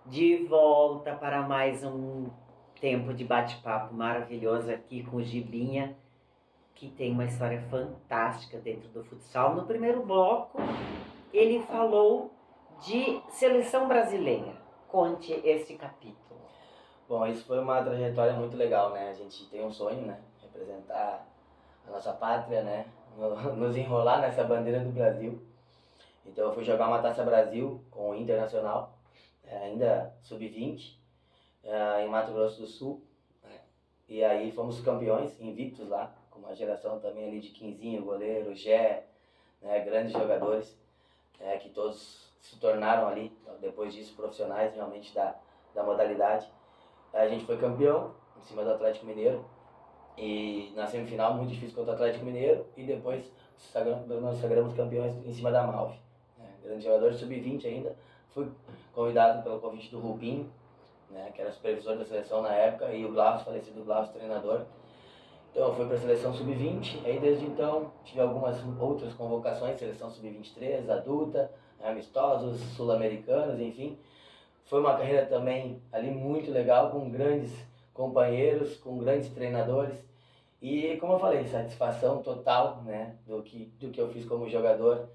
De volta para mais um tempo de bate-papo maravilhoso aqui com o Gibinha, que tem uma história fantástica dentro do futsal. No primeiro bloco, ele falou de seleção brasileira. Conte esse capítulo. Bom, isso foi uma trajetória muito legal, né? A gente tem um sonho, né? Representar a nossa pátria, né? Nos enrolar nessa bandeira do Brasil. Então eu fui jogar uma Taça Brasil com o Internacional, ainda sub-20, em Mato Grosso do Sul. E aí fomos campeões, invictos lá, com uma geração também ali de Quinzinho, goleiro, Gé, né? Grandes jogadores, que todos se tornaram ali, depois disso, profissionais realmente da modalidade. A gente foi campeão em cima do Atlético Mineiro e na semifinal muito difícil contra o Atlético Mineiro e depois nós sagramos campeões em cima da Malve. Grande jogador, sub-20 ainda. Fui convidado pelo convite do Rubinho, né, que era supervisor da seleção na época, e o Glaucio, falecido Glaucio, treinador. Então eu fui para a seleção sub-20, aí desde então tive algumas outras convocações, seleção sub-23, adulta, amistosos, sul-americanos, enfim. Foi uma carreira também ali muito legal, com grandes companheiros, com grandes treinadores. E como eu falei, satisfação total, né, do que eu fiz como jogador,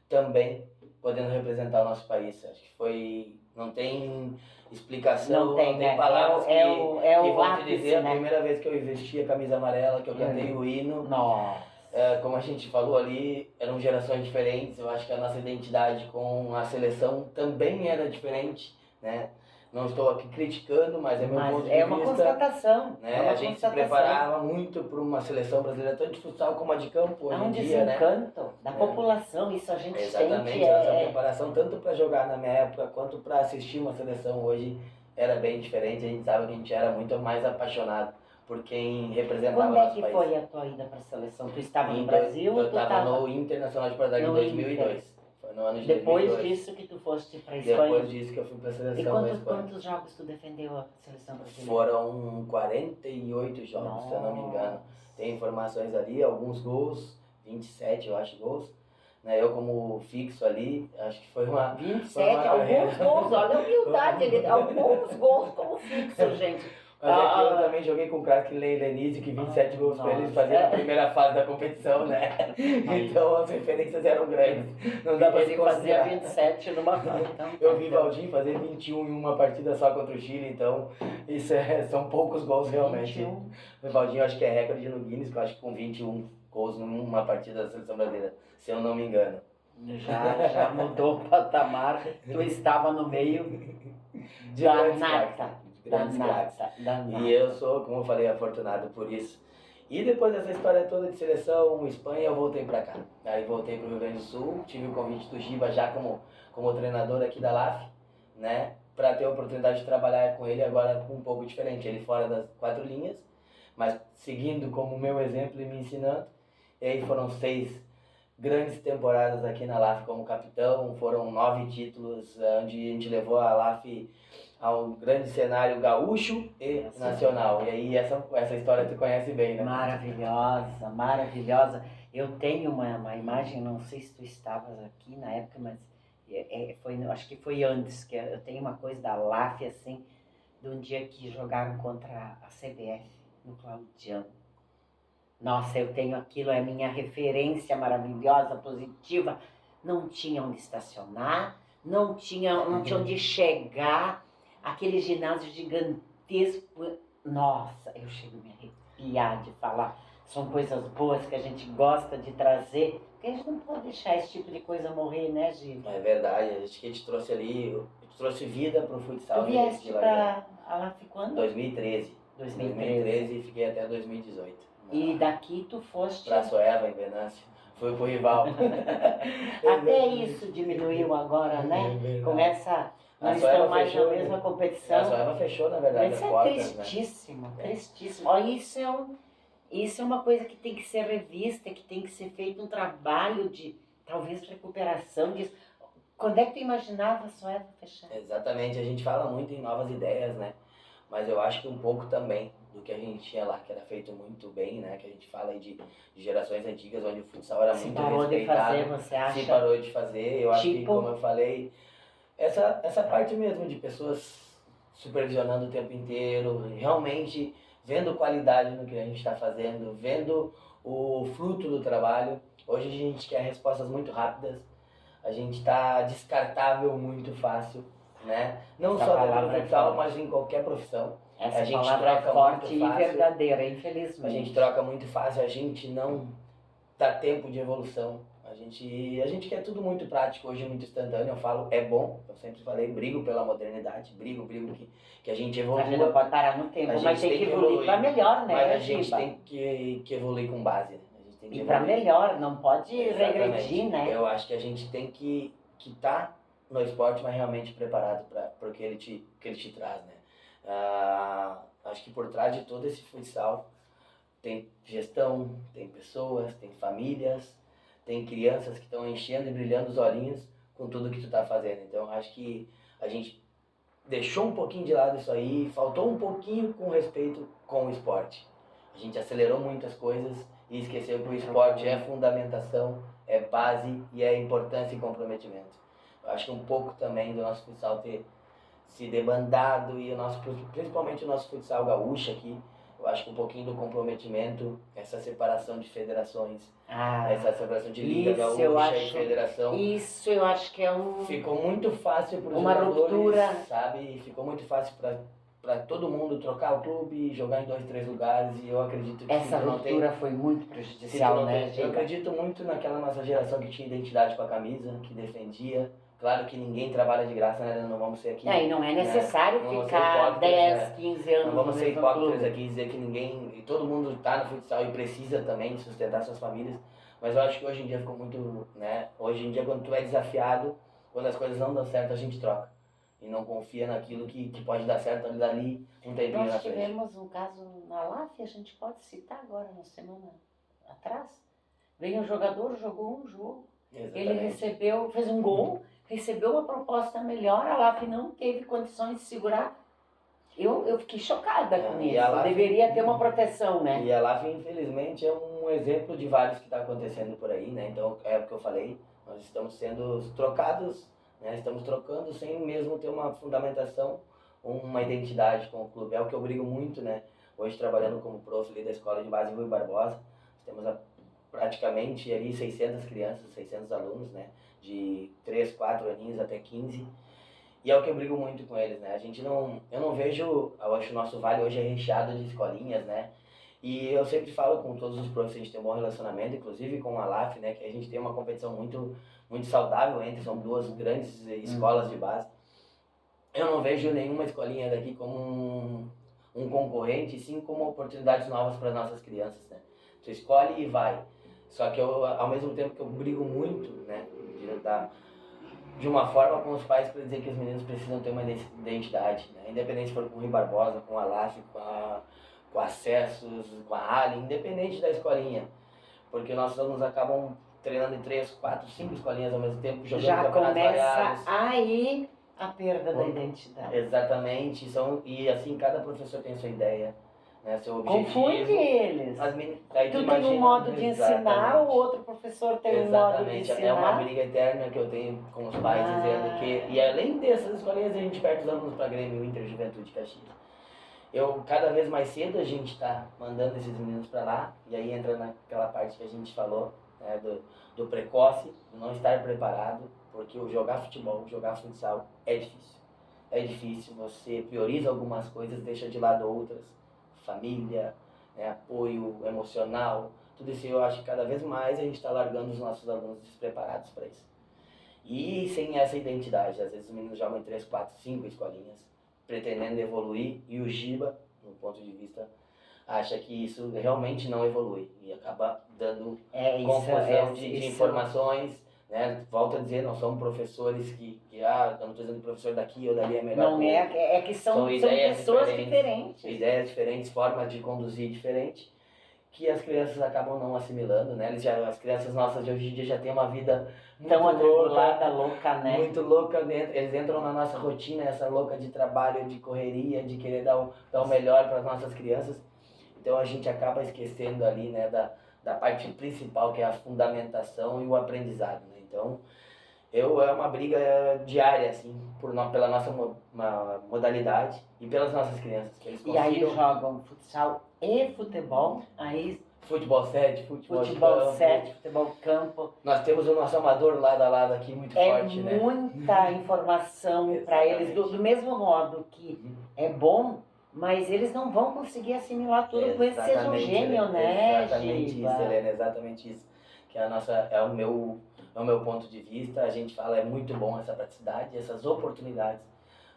também podendo representar o nosso país. Acho que foi... Não tem explicação, Não tem, né? palavras que vão ápice, te dizer, né? A primeira vez que eu vesti a camisa amarela, que eu cantei o hino. Nossa. Como a gente falou ali, eram gerações diferentes. Eu acho que a nossa identidade com a seleção também era diferente, né? Não estou aqui criticando, mas é meu ponto de vista. É uma constatação. Né? A gente se preparava muito para uma seleção brasileira, tanto de futsal como a de campo hoje em dia, né? Desencanto da população, isso a gente Exatamente, sente. a nossa preparação, tanto para jogar na minha época, quanto para assistir uma seleção hoje, era bem diferente. A gente sabe que a gente era muito mais apaixonado por quem representava o nosso país. Quando é que foi a tua ida para a seleção? Tu estava no Brasil ou tu estava no Internacional de Porto Alegre em 2002. Foi no ano de Depois 2002. disso que tu foste para a Espanha? Depois disso que eu fui para a seleção da Espanha. E quantos jogos tu defendeu a seleção brasileira? Foram 48 jogos, Nossa. Se eu não me engano. Tem informações ali, alguns gols, 27 eu acho gols. Né, eu como fixo ali, acho que foi uma... 27, alguns gols, olha a humildade, alguns gols como fixo, gente. Mas aqui eu também joguei com o craque Lenise, que 27 gols para eles fazer na primeira fase da competição, né? Então as referências eram grandes. Não dá para se fazer 27 numa partida. Eu vi Valdir fazer 21 em uma partida só contra o Chile, então isso são poucos gols realmente. 21. O Valdinho acho que é recorde no Guinness, que eu acho que com 21 gols numa partida da seleção brasileira, se eu não me engano. Já mudou o patamar, tu estava no meio de da nata. Grandes craques. E eu sou, como eu falei, afortunado por isso. E depois dessa história toda de seleção, Espanha, eu voltei pra cá. Aí voltei pro Rio Grande do Sul, tive o convite do Giba já como treinador aqui da LAF, né? Pra ter a oportunidade de trabalhar com ele agora um pouco diferente. Ele fora das 4 linhas, mas seguindo como meu exemplo e me ensinando. E aí foram 6 grandes temporadas aqui na LAF como capitão, foram 9 títulos, onde a gente levou a LAF ao grande cenário gaúcho e nacional. E aí essa história tu conhece bem, né? Maravilhosa, maravilhosa. Eu tenho uma imagem, não sei se tu estavas aqui na época, mas acho que foi antes, que eu tenho uma coisa da LAF, assim, de um dia que jogaram contra a CBF, no Claudiano. Nossa, eu tenho aquilo, é minha referência maravilhosa, positiva. Não tinha onde estacionar, não tinha onde chegar, aquele ginásio gigantesco. Nossa, eu chego a me arrepiar de falar. São coisas boas que a gente gosta de trazer, porque a gente não pode deixar esse tipo de coisa morrer, né, Gil? É verdade, a gente que te trouxe ali, te trouxe vida pro futsal. Tu vieste pra LAF quando? 2013 e fiquei até 2018. E daqui tu foste... Pra Soeva, em Venâncio. Fui pro rival. Até isso diminuiu agora, né? Começa... Não estão mais na mesma competição. A Soeva fechou, na verdade, as portas, tristíssimo, né? Tristíssimo. Olha, isso é uma coisa que tem que ser revista, que tem que ser feito um trabalho de, talvez, recuperação disso. Quando é que tu imaginava a Soeva fechar? Exatamente, a gente fala muito em novas ideias, né? Mas eu acho que um pouco também do que a gente tinha lá, que era feito muito bem, né? Que a gente fala aí de gerações antigas, onde o futsal era muito respeitado. Se parou de fazer, você acha? Se parou de fazer, eu acho que, como eu falei, essa parte mesmo de pessoas supervisionando o tempo inteiro, realmente vendo qualidade no que a gente está fazendo, vendo o fruto do trabalho. Hoje a gente quer respostas muito rápidas, a gente está descartável muito fácil, né? Não Essa só dentro palavra do é futsal, forte. mas em qualquer profissão. Essa A gente palavra é troca forte muito e fácil. verdadeira, A infelizmente. gente troca muito fácil, a gente não dá tempo de evolução. A gente quer tudo muito prático, hoje muito instantâneo. Eu falo, é bom, eu sempre falei, brigo pela modernidade, brigo que a gente A gente não evolua. pode parar no tempo, A mas gente tem que evoluir para melhor, né, Mas a gente Giba? tem que evoluir com base, né? A gente tem que E para evoluir. melhor, não pode Exatamente. regredir, né? Eu acho que a gente tem que estar no esporte, mas realmente preparado para o que ele te traz, né? Acho que por trás de todo esse futsal tem gestão, tem pessoas, tem famílias, tem crianças que estão enchendo e brilhando os olhinhos com tudo que tu tá fazendo. Então acho que a gente deixou um pouquinho de lado isso aí, faltou um pouquinho com respeito com o esporte. A gente acelerou muitas coisas e esqueceu que o esporte é fundamentação, é base e é importância e comprometimento. Eu acho que um pouco também do nosso futsal ter se debandado e principalmente o nosso futsal gaúcho aqui, eu acho que um pouquinho do comprometimento, essa separação de federações, essa separação de liga gaúcha e federação. Isso eu acho que é ficou muito fácil para os uma jogadores, ruptura, sabe? Ficou muito fácil para todo mundo trocar o clube, jogar em 2, 3 lugares, e eu acredito que essa ruptura foi muito prejudicial, né? Eu acredito muito naquela nossa geração que tinha identidade com a camisa, que defendia. Claro que ninguém trabalha de graça, né? Não vamos ser aqui. E não é necessário ficar 10, 15 anos. Não vamos ser hipócritas aqui e dizer que ninguém. Todo mundo está no futsal e precisa também sustentar suas famílias. Mas eu acho que hoje em dia ficou muito. Né? Hoje em dia, quando tu é desafiado, quando as coisas não dão certo, a gente troca. E não confia naquilo que pode dar certo ali dali um tempinho na Nós frente. tivemos um caso na LAF, a gente pode citar agora, na semana atrás. Veio um jogador, jogou um jogo. Exatamente. Ele recebeu, fez um gol, recebeu uma proposta melhor, a LAF não teve condições de segurar. Eu fiquei chocada com isso. LAF, deveria ter uma proteção, né? E a LAF, infelizmente, é um exemplo de vários que está acontecendo por aí, né? Então, é o que eu falei, nós estamos sendo trocados, né? Estamos trocando sem mesmo ter uma fundamentação, uma identidade com o clube. É o que eu brigo muito, né? Hoje, trabalhando como prof ali da Escola de Base Rui Barbosa, temos praticamente ali 600 crianças, 600 alunos, né? De 3, 4 aninhos até 15. E é o que eu brigo muito com eles, né? Eu não vejo, eu acho que o nosso vale hoje é recheado de escolinhas, né? E eu sempre falo com todos os professores, a gente tem um bom relacionamento, inclusive com a LAF, né? Que a gente tem uma competição muito, muito saudável entre, são duas grandes escolas de base. Eu não vejo nenhuma escolinha daqui como um concorrente, sim como oportunidades novas para as nossas crianças, né? Tu escolhe e vai. Só que eu, ao mesmo tempo que eu brigo muito, né? De uma forma com os pais para dizer que os meninos precisam ter uma identidade, né? Independente se for com o Rui Barbosa, com a LAF, com Acessos, com a Ali, independente da escolinha. Porque nossos alunos acabam treinando em 3, 4, 5 escolinhas ao mesmo tempo, jogando Já campeonatos começa variados. aí a perda da identidade. Exatamente, e assim, cada professor tem sua ideia, né, seu objetivo. Confunde eles. Aí tu tem um modo de ensinar, o outro professor tem um modo de ensinar. É uma briga eterna que eu tenho com os pais, dizendo que... E além dessas escolinhas, a gente perde os alunos para Grêmio, Inter, Juventude, Caxias. Cada vez mais cedo a gente está mandando esses meninos para lá, e aí entra naquela parte que a gente falou, né, do precoce, do não estar preparado, porque o jogar futebol, jogar futsal é difícil. É difícil, você prioriza algumas coisas, deixa de lado outras. Família, né, apoio emocional, tudo isso eu acho que cada vez mais a gente está largando os nossos alunos despreparados para isso. E sem essa identidade, às vezes os meninos jogam em 3, 4, 5 escolinhas, pretendendo evoluir, e o Giba, no ponto de vista, acha que isso realmente não evolui e acaba dando confusão de informações, né? Volto a dizer, não somos professores que eu não estou dizendo que o professor daqui ou dali é melhor. Não é que são pessoas diferentes. Ideias diferentes, formas de conduzir diferentes, que as crianças acabam não assimilando, né? As crianças nossas de hoje em dia já têm uma vida muito louca, né? Muito louca, eles entram na nossa rotina, essa louca de trabalho, de correria, de querer dar o melhor para as nossas crianças. Então a gente acaba esquecendo ali, né, da parte principal, que é a fundamentação e o aprendizado, né? Então É uma briga diária, assim, pela nossa modalidade e pelas nossas crianças. Que eles E aí consigam jogam futsal e futebol, aí futebol 7, futebol de futebol campo. 7, futebol campo. Nós temos o nosso amador lado a lado aqui muito É forte, né? muita informação para eles, Exatamente. do mesmo modo que é bom, mas eles não vão conseguir assimilar tudo com esse seja um gênio, né, Exatamente Giba? isso, Helena, exatamente isso. Que é o meu ponto de vista. A gente fala, é muito bom essa praticidade, essas oportunidades,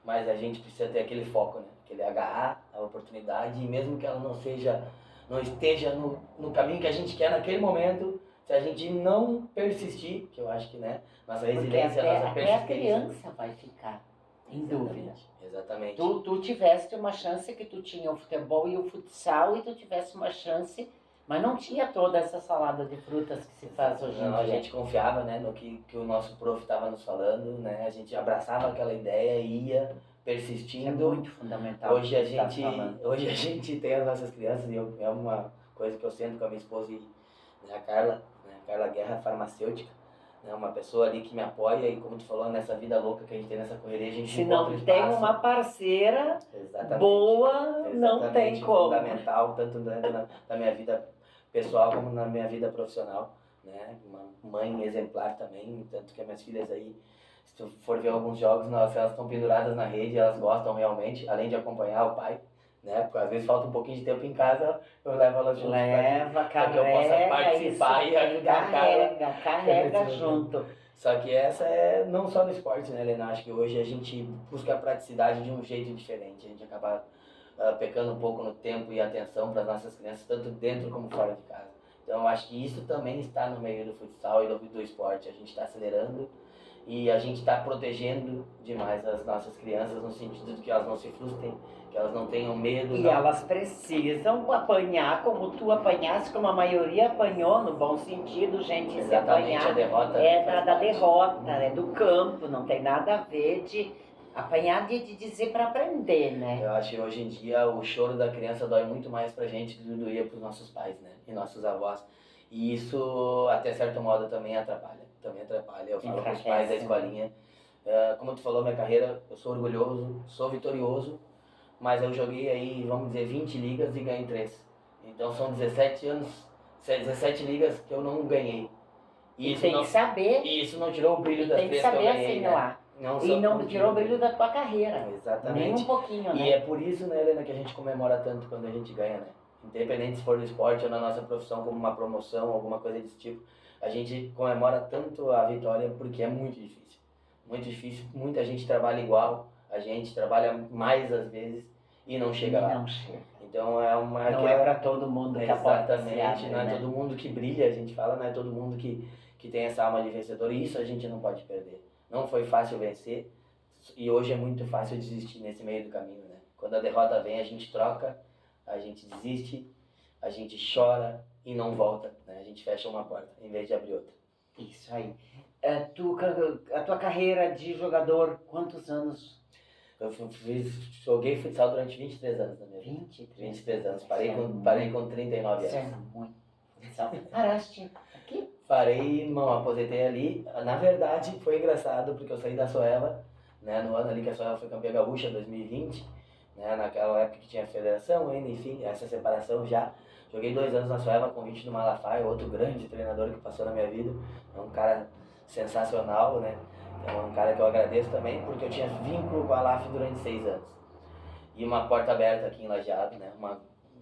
mas a gente precisa ter aquele foco, né? Aquele agarrar a oportunidade, e mesmo que ela não esteja no caminho que a gente quer naquele momento, se a gente não persistir, que eu acho que, né, nossa resiliência, Porque nossa até a persistência. criança vai ficar em dúvida. Exatamente. Tu tiveste uma chance que tu tinha o futebol e o futsal, e tu tivesse uma chance, mas não tinha toda essa salada de frutas que se faz hoje em Não, a dia. gente confiava, né, no que o nosso prof estava nos falando, né? A gente abraçava aquela ideia e ia Isso é persistindo. muito fundamental. Hoje a o que tu tá gente, falando. hoje a gente tem as nossas crianças, e é uma coisa que eu sento com a minha esposa e a Carla, né, a Carla Guerra, farmacêutica, né, uma pessoa ali que me apoia, e como tu falou, nessa vida louca que a gente tem nessa correria, a gente Se encontra não tem espaço. uma parceira Exatamente. boa, não tem Exatamente, como. fundamental, tanto na minha vida pessoal como na minha vida profissional, né? Uma mãe exemplar também, tanto que as minhas filhas aí, se tu for ver alguns jogos, elas estão penduradas na rede, elas gostam realmente, além de acompanhar o pai, né? Porque às vezes falta um pouquinho de tempo em casa, eu levo elas junto para que eu possa participar e ajudar a Carla. Carrega junto. Só que essa é não só no esporte, né, Helena? Acho que hoje a gente busca a praticidade de um jeito diferente. A gente acaba pecando um pouco no tempo e atenção para as nossas crianças, tanto dentro como fora de casa. Então, eu acho que isso também está no meio do futsal e do esporte. A gente está acelerando e a gente está protegendo demais as nossas crianças, no sentido de que elas não se frustrem, que elas não tenham medo. E não. elas precisam apanhar como tu apanhaste, como a maioria apanhou, no bom sentido, gente. Se Exatamente, apanhar a derrota é faz da parte. derrota, é do campo, não tem nada a ver de apanhar de dizer para aprender, né? Eu acho que hoje em dia o choro da criança dói muito mais pra gente do que doía pros nossos pais, né? E nossos avós. E isso, até certo modo, também atrapalha. Eu falo pros pais da escolinha. Como tu falou, minha carreira, eu sou orgulhoso, sou vitorioso, mas eu joguei aí, vamos dizer, 20 ligas e ganhei 3. Então são 17 anos, 17 ligas que eu não ganhei. E tem que saber. E isso não tirou o brilho das Tem que 3 que eu saber ganhei, assimilar. né? E não tirou o brilho da tua carreira. Exatamente. Nem um pouquinho, né? E é por isso, né, Helena, que a gente comemora tanto quando a gente ganha, né? Independente se for no esporte ou na nossa profissão, como uma promoção, alguma coisa desse tipo, a gente comemora tanto a vitória porque é muito difícil. Muito difícil, muita gente trabalha igual, a gente trabalha mais às vezes e não chega lá. Não chega. Então é uma... Não é para todo mundo que a porta se Exatamente, abre, não é né? todo mundo que brilha, a gente fala, não é todo mundo que tem essa alma de vencedor, e isso a gente não pode perder. Não foi fácil vencer, e hoje é muito fácil desistir nesse meio do caminho, né? Quando a derrota vem, a gente troca, a gente desiste, a gente chora e não volta, né? A gente fecha uma porta em vez de abrir outra. Isso aí. A tua carreira de jogador, quantos anos? Eu joguei futsal durante 23 anos na minha vida. 23 anos. Parei com 39 Isso é anos. muito. Paraste aqui? Parei, não, aposentei ali. Na verdade, foi engraçado, porque eu saí da Soeva, né, no ano ali que a Soeva foi campeã gaúcha, 2020, né, naquela época que tinha a federação ainda, enfim, essa separação já. Joguei 2 anos na Soeva, convite do Malafaia, outro grande treinador que passou na minha vida. É um cara sensacional, né? É um cara que eu agradeço também, porque eu tinha vínculo com a LAF durante 6 anos. E uma porta aberta aqui em Lajeado, né?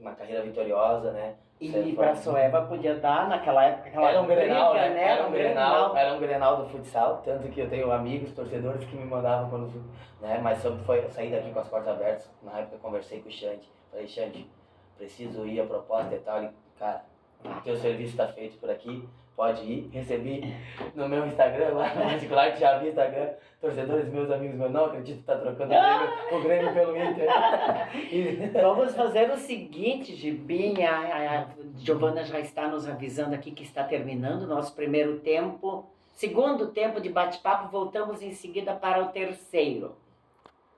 Uma carreira vitoriosa, né? E para a Soeva podia dar, naquela época, aquela era um Grenal, briga, né? Era um Grenal do futsal, tanto que eu tenho amigos, torcedores que me mandavam quando fui, né? Mas sempre foi sair daqui com as portas abertas. Na época eu conversei com o Xande, falei, Xande, preciso ir, a proposta e tal. Ele, cara, o teu serviço está feito por aqui, pode ir. Recebi no meu Instagram lá, mas claro que já vi Instagram, torcedores meus, amigos meus, não acredito que tá trocando o Grêmio pelo Inter. Vamos fazer o seguinte, Gibinha, a Giovana já está nos avisando aqui que está terminando o nosso primeiro tempo. Segundo tempo de bate-papo, voltamos em seguida para o terceiro.